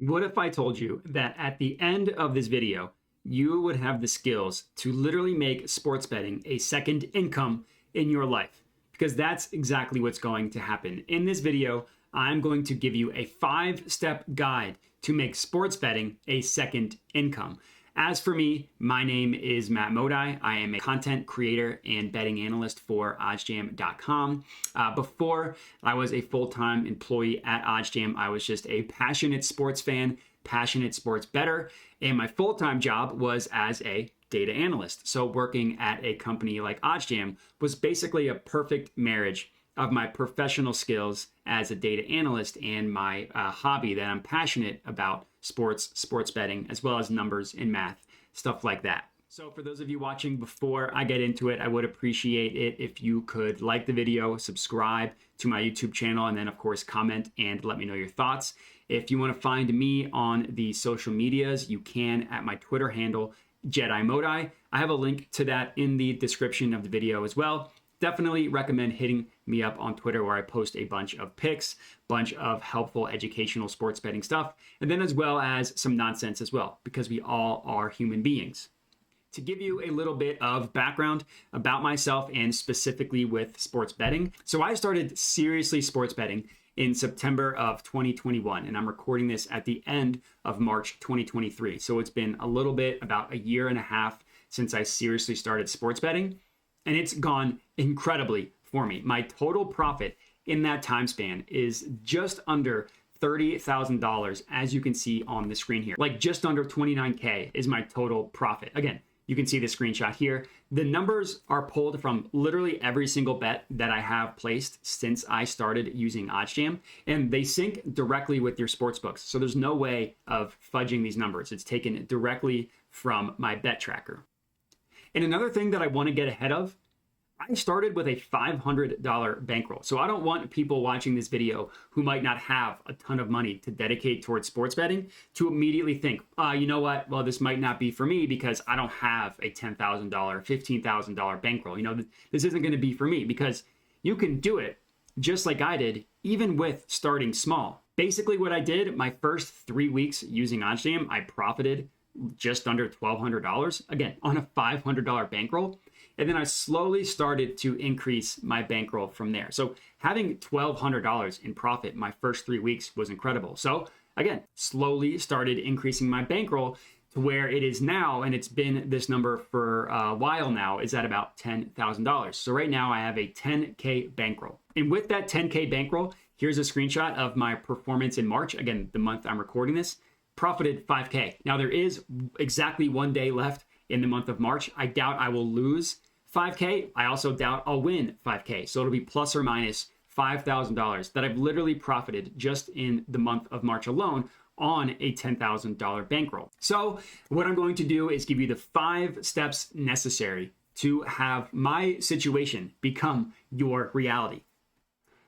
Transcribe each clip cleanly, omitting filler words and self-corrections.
What if I told you that at the end of this video, you would have the skills to literally make sports betting a second income in your life? Because that's exactly what's going to happen. In this video, I'm going to give you a 5-step guide to make sports betting a second income. As for me, my name is Matt Modi. I am a content creator and betting analyst for oddsjam.com. Before I was a full-time employee at oddsjam, I was just a passionate sports fan, passionate sports bettor, and my full-time job was as a data analyst. So working at a company like oddsjam was basically a perfect marriage of my professional skills as a data analyst and my hobby that I'm passionate about, sports betting, as well as numbers and math, stuff like that. So for those of you watching, before I get into it, I would appreciate it if you could like the video, subscribe to my YouTube channel, and then of course comment and let me know your thoughts. If you want to find me on the social medias, you can at my Twitter handle, Jedi Modi. I have a link to that in the description of the video as well. Definitely recommend hitting me up on Twitter, where I post a bunch of pics, bunch of helpful educational sports betting stuff, and then as well as some nonsense as well, because we all are human beings. To give you a little bit of background about myself and specifically with sports betting. So I started seriously sports betting in September of 2021, and I'm recording this at the end of March 2023. So it's been a little bit, about a year and a half since I seriously started sports betting. And it's gone incredibly for me. My total profit in that time span is just under $30,000, as you can see on the screen here. Like just under 29K is my total profit. Again, you can see the screenshot here. The numbers are pulled from literally every single bet that I have placed since I started using oddsjam, and they sync directly with your sportsbooks. So there's no way of fudging these numbers. It's taken directly from my bet tracker. And another thing that I want to get ahead of, I started with a $500 bankroll. So I don't want people watching this video who might not have a ton of money to dedicate towards sports betting to immediately think, you know what? Well, this might not be for me because I don't have a $10,000, $15,000 bankroll. You know, this isn't going to be for me, because you can do it just like I did, even with starting small. Basically what I did, my first 3 weeks using oddsjam, I profited just under $1,200, again, on a $500 bankroll. And then I slowly started to increase my bankroll from there. So having $1,200 in profit my first 3 weeks was incredible. So again, slowly started increasing my bankroll to where it is now, and it's been this number for a while now, is at about $10,000. So right now I have a 10K bankroll. And with that 10K bankroll, here's a screenshot of my performance in March. Again, the month I'm recording this. Profited 5K. Now there is exactly 1 day left in the month of March. I doubt I will lose 5K. I also doubt I'll win 5K. So it'll be plus or minus $5,000 that I've literally profited just in the month of March alone on a $10,000 bankroll. So what I'm going to do is give you the 5 steps necessary to have my situation become your reality.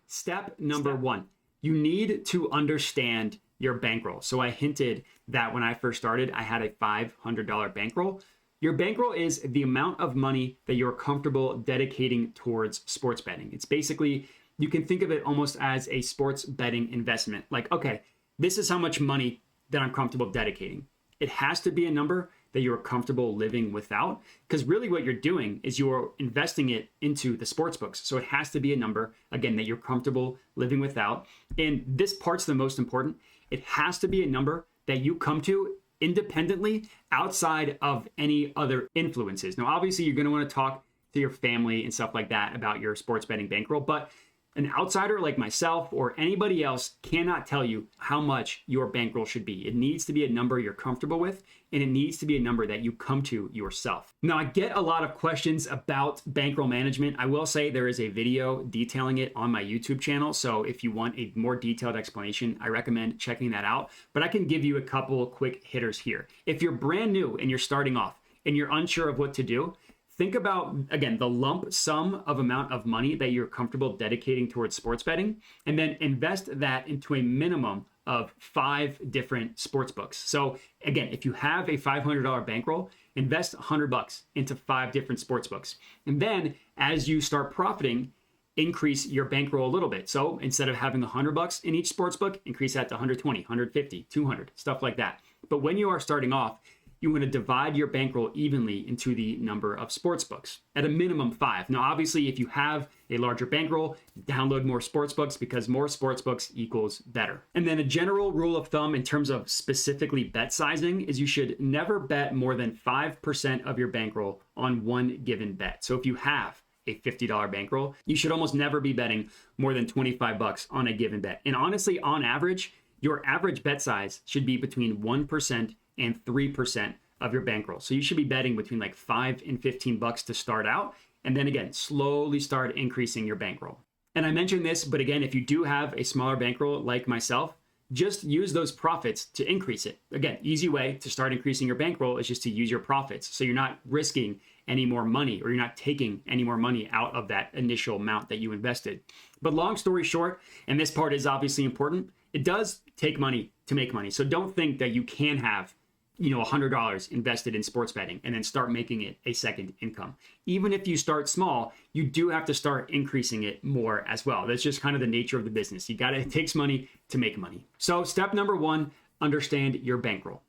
Step number 1, you need to understand your bankroll. So I hinted that when I first started, I had a $500 bankroll. Your bankroll is the amount of money that you're comfortable dedicating towards sports betting. It's basically, you can think of it almost as a sports betting investment. Like, okay, this is how much money that I'm comfortable dedicating. It has to be a number that you're comfortable living without, because really what you're doing is you're investing it into the sports books. So it has to be a number, again, that you're comfortable living without. And this part's the most important. It has to be a number that you come to independently outside of any other influences. Now, obviously, you're going to want to talk to your family and stuff like that about your sports betting bankroll, but an outsider like myself or anybody else cannot tell you how much your bankroll should be. It needs to be a number you're comfortable with, and it needs to be a number that you come to yourself. Now, I get a lot of questions about bankroll management. I will say there is a video detailing it on my YouTube channel. So if you want a more detailed explanation, I recommend checking that out. But I can give you a couple quick hitters here. If you're brand new and you're starting off and you're unsure of what to do, think about, again, the lump sum of amount of money that you're comfortable dedicating towards sports betting, and then invest that into a minimum of 5 different sports books. So again, if you have a $500 bankroll, invest $100 into 5 different sports books. And then as you start profiting, increase your bankroll a little bit. So instead of having $100 in each sportsbook, increase that to 120, 150, 200, stuff like that. But when you are starting off, you want to divide your bankroll evenly into the number of sportsbooks, at a minimum 5. Now, obviously, if you have a larger bankroll, download more sportsbooks because more sportsbooks equals better. And then a general rule of thumb in terms of specifically bet sizing is you should never bet more than 5% of your bankroll on one given bet. So if you have a $50 bankroll, you should almost never be betting more than $25 on a given bet. And honestly, on average, your average bet size should be between 1% and 3% of your bankroll. So you should be betting between like $5 and $15 to start out. And then again, slowly start increasing your bankroll. And I mentioned this, but again, if you do have a smaller bankroll like myself, just use those profits to increase it. Again, easy way to start increasing your bankroll is just to use your profits. So you're not risking any more money, or you're not taking any more money out of that initial amount that you invested. But long story short, and this part is obviously important, it does take money to make money. So don't think that you can have, $100 invested in sports betting and then start making it a second income. Even if you start small, you do have to start increasing it more as well. That's just kind of the nature of the business. It takes money to make money. So step number 1, understand your bankroll.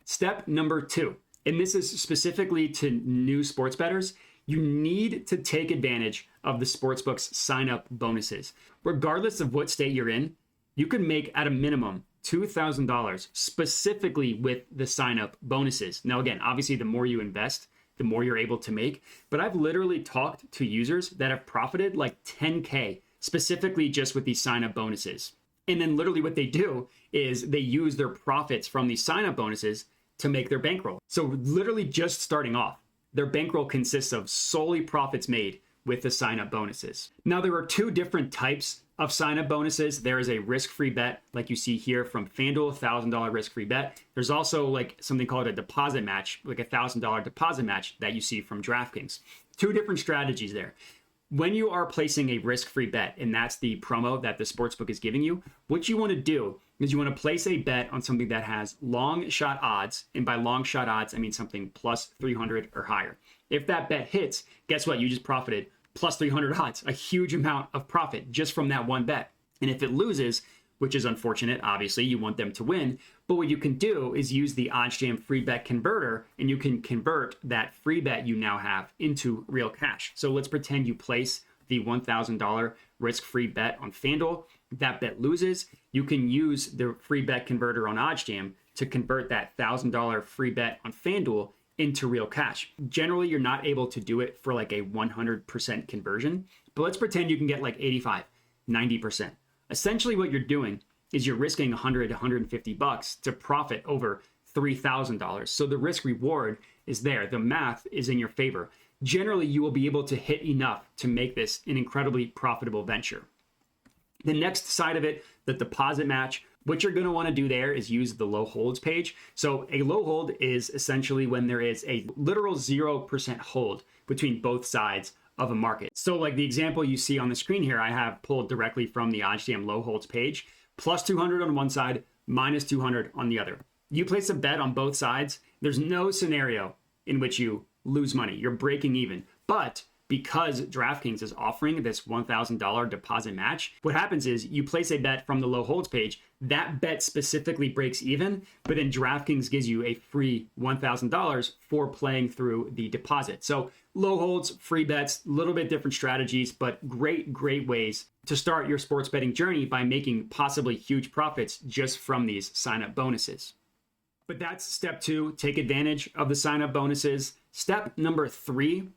Step number 2, and this is specifically to new sports bettors, you need to take advantage of the sportsbook's sign-up bonuses. Regardless of what state you're in, you can make at a minimum $2,000 specifically with the sign-up bonuses. Now, again, obviously, the more you invest, the more you're able to make. But I've literally talked to users that have profited like $10K specifically just with these sign-up bonuses. And then literally what they do is they use their profits from these sign-up bonuses to make their bankroll. So literally just starting off, their bankroll consists of solely profits made with the sign-up bonuses. Now, there are 2 different types of sign-up bonuses. There is a risk-free bet, like you see here from FanDuel, $1,000 risk-free bet. There's also like something called a deposit match, like a $1,000 deposit match that you see from DraftKings. 2 different strategies there. When you are placing a risk-free bet, and that's the promo that the sportsbook is giving you, what you want to do is you want to place a bet on something that has long shot odds. And by long shot odds, I mean something plus 300 or higher. If that bet hits, guess what? You just profited plus 300 odds, a huge amount of profit just from that one bet. And if it loses, which is unfortunate, obviously you want them to win, but what you can do is use the oddsjam free bet converter, and you can convert that free bet you now have into real cash. So let's pretend you place the $1,000 risk-free bet on FanDuel. That bet loses. You can use the free bet converter on oddsjam to convert that $1,000 free bet on FanDuel into real cash. Generally, you're not able to do it for like a 100% conversion, but let's pretend you can get like 85, 90%. Essentially what you're doing is you're risking 100 to 150 bucks to profit over $3,000. So the risk reward is there. The math is in your favor. Generally, you will be able to hit enough to make this an incredibly profitable venture. The next side of it, the deposit match, what you're going to want to do there is use the low holds page. So a low hold is essentially when there is a literal 0% hold between both sides of a market. So like the example you see on the screen here, I have pulled directly from the oddsjam low holds page, plus 200 on one side, minus 200 on the other. You place a bet on both sides. There's no scenario in which you lose money. You're breaking even. But because DraftKings is offering this $1,000 deposit match, what happens is you place a bet from the low holds page, that bet specifically breaks even, but then DraftKings gives you a free $1,000 for playing through the deposit. So low holds, free bets, a little bit different strategies, but great ways to start your sports betting journey by making possibly huge profits just from these sign-up bonuses. But that's step 2, take advantage of the sign-up bonuses. Step number 3,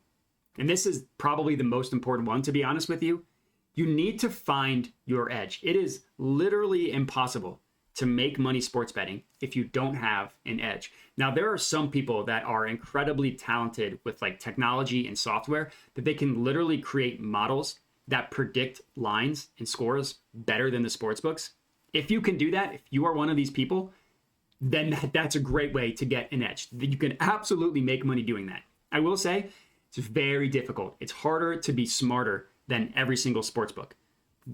and this is probably the most important one, to be honest with you, you need to find your edge. It is literally impossible to make money sports betting if you don't have an edge. Now, there are some people that are incredibly talented with like technology and software that they can literally create models that predict lines and scores better than the sports books. If you can do that, if you are one of these people, then that's a great way to get an edge. You can absolutely make money doing that. I will say, it's very difficult. It's harder to be smarter than every single sportsbook.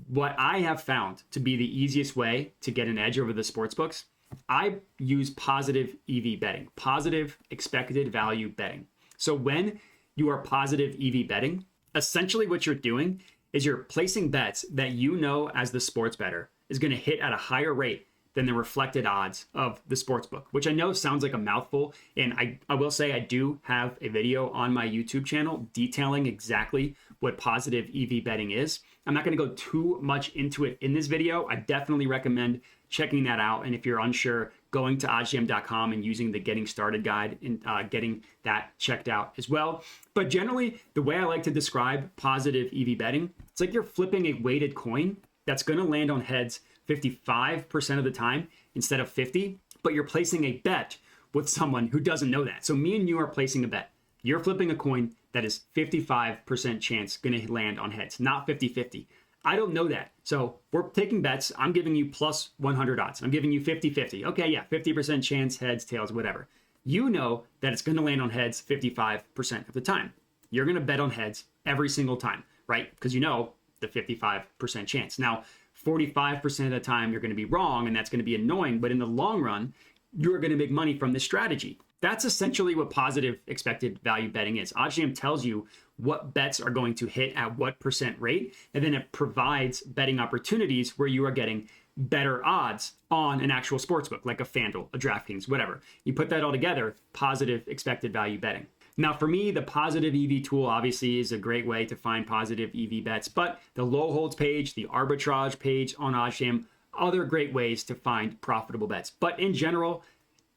What I have found to be the easiest way to get an edge over the sportsbooks, I use positive EV betting, positive expected value betting. So when you are positive EV betting, Essentially what you're doing is you're placing bets that you know as the sports bettor is going to hit at a higher rate than the reflected odds of the sports book, which I know sounds like a mouthful. And I will say I do have a video on my YouTube channel detailing exactly what positive EV betting is. I'm not going to go too much into it in this video. I definitely recommend checking that out. And if you're unsure, going to oddsjam.com and using the getting started guide and getting that checked out as well. But generally, the way I like to describe positive EV betting, it's like you're flipping a weighted coin that's going to land on heads 55% of the time instead of 50, but you're placing a bet with someone who doesn't know that. So me and you are placing a bet. You're flipping a coin that is 55% chance going to land on heads, not 50-50. I don't know that. So we're taking bets. I'm giving you plus 100 odds. I'm giving you 50-50. Okay, yeah, 50% chance, heads, tails, whatever. You know that it's going to land on heads 55% of the time. You're going to bet on heads every single time, right? Because you know the 55% chance. Now, 45% of the time you're going to be wrong, and that's going to be annoying. But in the long run, you're going to make money from this strategy. That's essentially what positive expected value betting is. OddsJam tells you what bets are going to hit at what percent rate, and then it provides betting opportunities where you are getting better odds on an actual sportsbook, like a FanDuel, a DraftKings, whatever. You put that all together, positive expected value betting. Now, for me, the positive EV tool obviously is a great way to find positive EV bets, but the low holds page, the arbitrage page on OddsJam, other great ways to find profitable bets. But in general,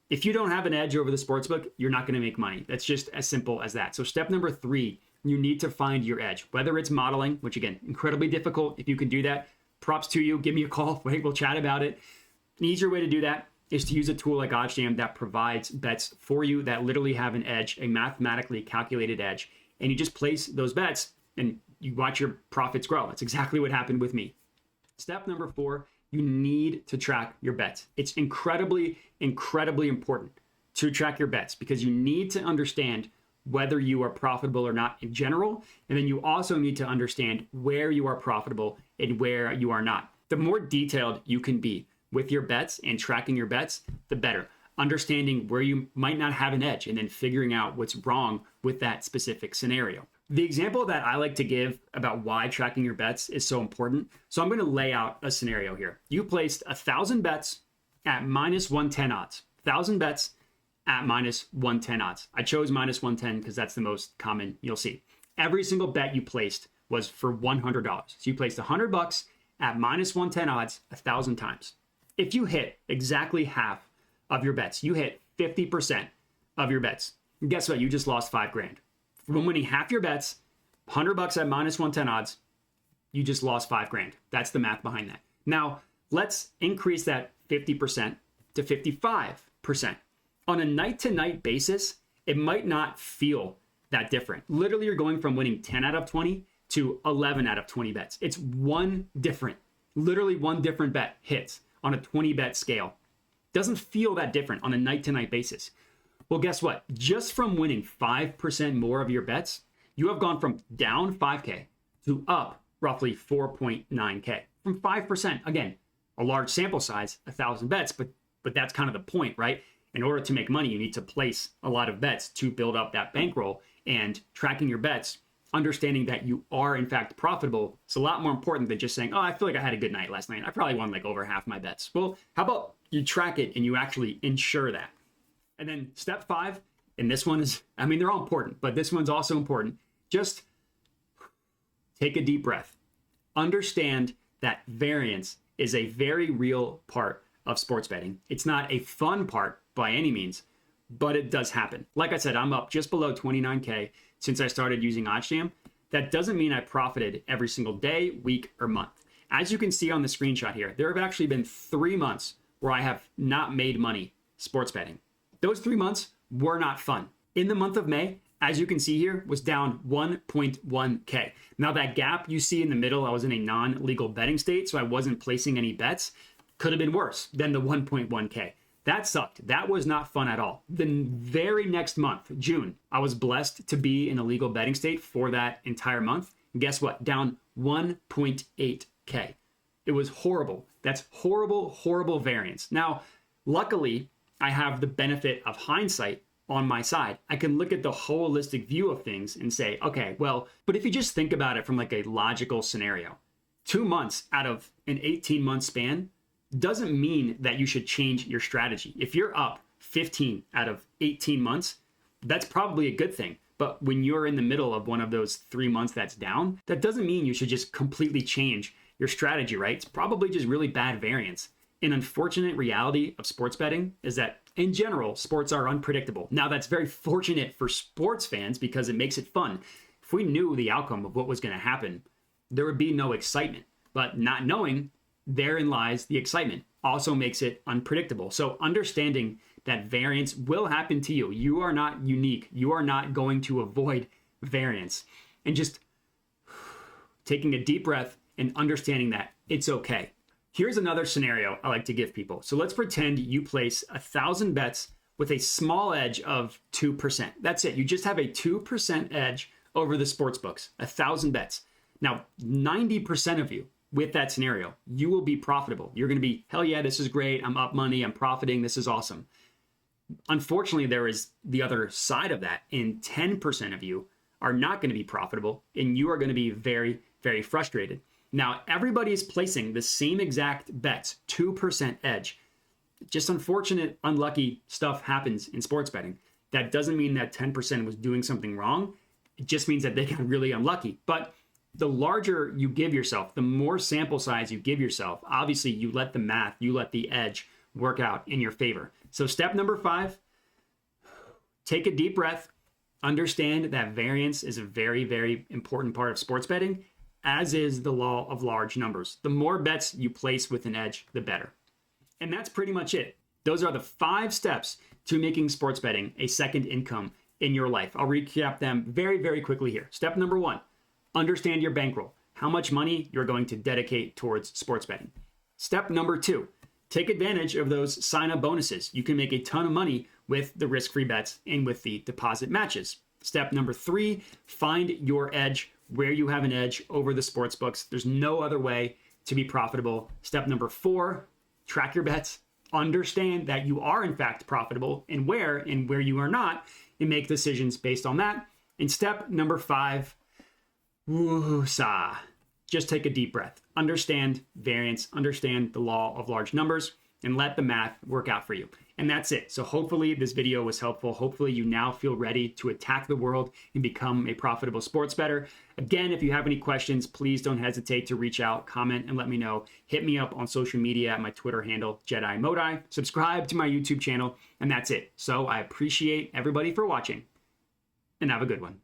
if you don't have an edge over the sportsbook, you're not going to make money. That's just as simple as that. So step number 3, you need to find your edge, whether it's modeling, which again, incredibly difficult. If you can do that, props to you. Give me a call. We'll chat about it. An easier way to do that is to use a tool like OddsJam that provides bets for you that literally have an edge, a mathematically calculated edge. And you just place those bets and you watch your profits grow. That's exactly what happened with me. Step number 4, you need to track your bets. It's incredibly, incredibly important to track your bets because you need to understand whether you are profitable or not in general. And then you also need to understand where you are profitable and where you are not. The more detailed you can be with your bets and tracking your bets, the better. Understanding where you might not have an edge and then figuring out what's wrong with that specific scenario. The example that I like to give about why tracking your bets is so important. So I'm going to lay out a scenario here. You placed 1,000 bets at minus 110 odds. 1,000 bets at minus 110 odds. I chose minus 110 because that's the most common you'll see. Every single bet you placed was for $100. So you placed $100 at minus 110 odds 1,000 times. If you hit exactly half of your bets, you hit 50% of your bets, guess what? You just lost $5,000. From winning half your bets, $100 at minus 110 odds, you just lost $5,000. That's the math behind that. Now, let's increase that 50% to 55%. On a night-to-night basis, it might not feel that different. Literally, you're going from winning 10 out of 20 to 11 out of 20 bets. It's literally one different bet hits on a 20-bet scale. Doesn't feel that different on a night-to-night basis. Well, guess what? Just from winning 5% more of your bets, you have gone from down 5K to up roughly 4.9K. From 5%, again, a large sample size, 1,000 bets, but that's kind of the point, right? In order to make money, you need to place a lot of bets to build up that bankroll, and tracking your bets, understanding that you are in fact profitable, is a lot more important than just saying, oh, I feel like I had a good night last night. I probably won like over half my bets. Well, how about you track it and you actually ensure that? And then step 5, and this one is, I mean, they're all important, but this one's also important. Just take a deep breath. Understand that variance is a very real part of sports betting. It's not a fun part by any means, but it does happen. Like I said, I'm up just below 29K since I started using OddsJam. That doesn't mean I profited every single day, week, or month. As you can see on the screenshot here, there have actually been 3 months where I have not made money sports betting. Those 3 months were not fun. In the month of May, as you can see here, was down 1.1K. Now that gap you see in the middle, I was in a non-legal betting state, so I wasn't placing any bets. Could have been worse than the 1.1K. That sucked. That was not fun at all. The very next month, June, I was blessed to be in a legal betting state for that entire month. And guess what? Down 1.8K. It was horrible. That's horrible, horrible variance. Now, luckily, I have the benefit of hindsight on my side. I can look at the holistic view of things and say, okay, well, but if you just think about it from like a logical scenario, 2 months out of an 18-month span doesn't mean that you should change your strategy. If you're up 15 out of 18 months, that's probably a good thing. But when you're in the middle of one of those 3 months that's down, that doesn't mean you should just completely change your strategy, right? It's probably just really bad variance. An unfortunate reality of sports betting is that in general, sports are unpredictable. Now, that's very fortunate for sports fans because it makes it fun. If we knew the outcome of what was going to happen, there would be no excitement. But not knowing, therein lies the excitement. Also makes it unpredictable. So understanding that variance will happen to you. You are not unique. You are not going to avoid variance. And just taking a deep breath and understanding that it's okay. Here's another scenario I like to give people. So let's pretend you place 1,000 bets with a small edge of 2%. That's it. You just have a 2% edge over the sports books, 1,000 bets. Now, 90% of you with that scenario, you will be profitable. You're going to be, hell yeah, this is great. I'm up money. I'm profiting. This is awesome. Unfortunately, there is the other side of that. And 10% of you are not going to be profitable and you are going to be very, very frustrated. Now, everybody is placing the same exact bets, 2% edge. Just unfortunate, unlucky stuff happens in sports betting. That doesn't mean that 10% was doing something wrong. It just means that they got really unlucky. But the larger you give yourself, the more sample size you give yourself, obviously you let the math, you let the edge work out in your favor. So step number 5, take a deep breath. Understand that variance is a very, very important part of sports betting, as is the law of large numbers. The more bets you place with an edge, the better. And that's pretty much it. Those are the 5 steps to making sports betting a second income in your life. I'll recap them very, very quickly here. Step number 1, understand your bankroll, how much money you're going to dedicate towards sports betting. Step number 2, take advantage of those sign-up bonuses. You can make a ton of money with the risk-free bets and with the deposit matches. Step number 3, find your edge, where you have an edge over the sports books. There's no other way to be profitable. Step number 4, track your bets. Understand that you are in fact profitable and where you are not, and make decisions based on that. And step number 5, woosah. Just take a deep breath. Understand variance, understand the law of large numbers, and let the math work out for you. And that's it. So hopefully this video was helpful. Hopefully you now feel ready to attack the world and become a profitable sports bettor. Again, if you have any questions, please don't hesitate to reach out, comment, and let me know. Hit me up on social media at my Twitter handle, Jedi Modai. Subscribe to my YouTube channel, and that's it. So I appreciate everybody for watching, and have a good one.